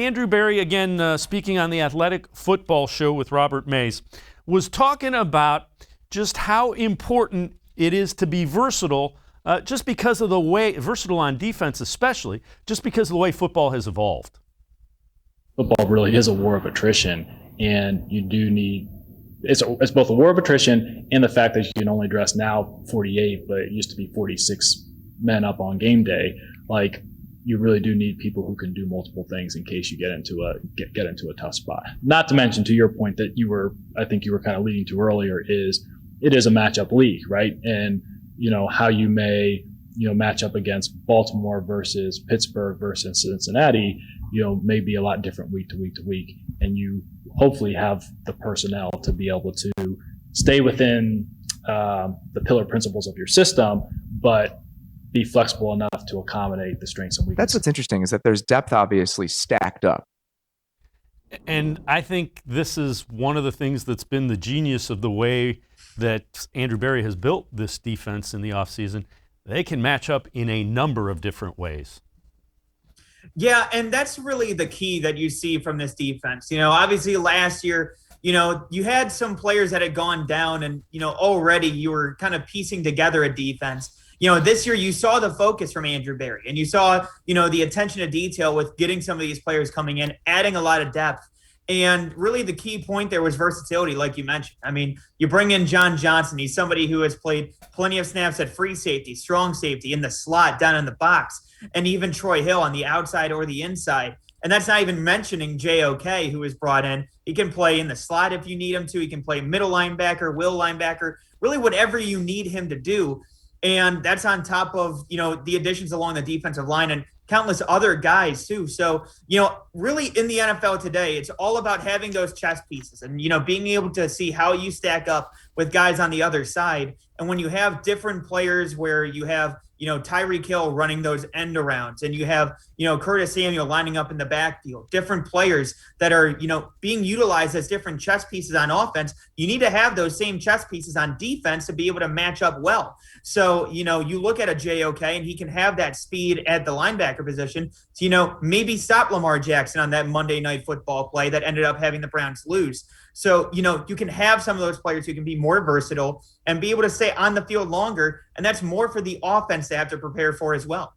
Andrew Berry, again, speaking on the Athletic Football Show with Robert Mays, was talking about just how important it is to be versatile, just because of the way, versatile on defense especially, just because of the way football has evolved. Football really is a war of attrition, and you do need, it's both a war of attrition and the fact that you can only dress now 48, but it used to be 46 men up on game day. Like, you really do need people who can do multiple things in case you get into a tough spot. Not to mention, to your point that I think you were kind of leading to earlier, is it is a matchup league, right? And how you may match up against Baltimore versus Pittsburgh versus Cincinnati, may be a lot different week to week to week, and you hopefully have the personnel to be able to stay within the pillar principles of your system, but be flexible enough to accommodate the strengths and weaknesses. That's what's interesting, is that there's depth obviously stacked up. And I think this is one of the things that's been the genius of the way that Andrew Berry has built this defense in the offseason. They can match up in a number of different ways. Yeah, and that's really the key that you see from this defense. Obviously last year, you had some players that had gone down, and, already you were kind of piecing together a defense. This year you saw the focus from Andrew Berry, and you saw, the attention to detail with getting some of these players coming in, adding a lot of depth. And really the key point there was versatility, like you mentioned. I mean, you bring in John Johnson. He's somebody who has played plenty of snaps at free safety, strong safety, in the slot, down in the box, and even Troy Hill on the outside or the inside. And that's not even mentioning JOK, who was brought in. He can play in the slot if you need him to. He can play middle linebacker, will linebacker, really whatever you need him to do. And that's on top of, the additions along the defensive line and countless other guys too. So, really in the NFL today, it's all about having those chess pieces and, being able to see how you stack up with guys on the other side. And when you have different players where you have, Tyreek Hill running those end arounds, and you have, Curtis Samuel lining up in the backfield, different players that are, being utilized as different chess pieces on offense, you need to have those same chess pieces on defense to be able to match up well. So, you look at a JOK and he can have that speed at the linebacker position to, maybe stop Lamar Jackson on that Monday Night Football play that ended up having the Browns lose. So, you can have some of those players who can be more versatile and be able to stay on the field longer. And that's more for the offense to have to prepare for as well.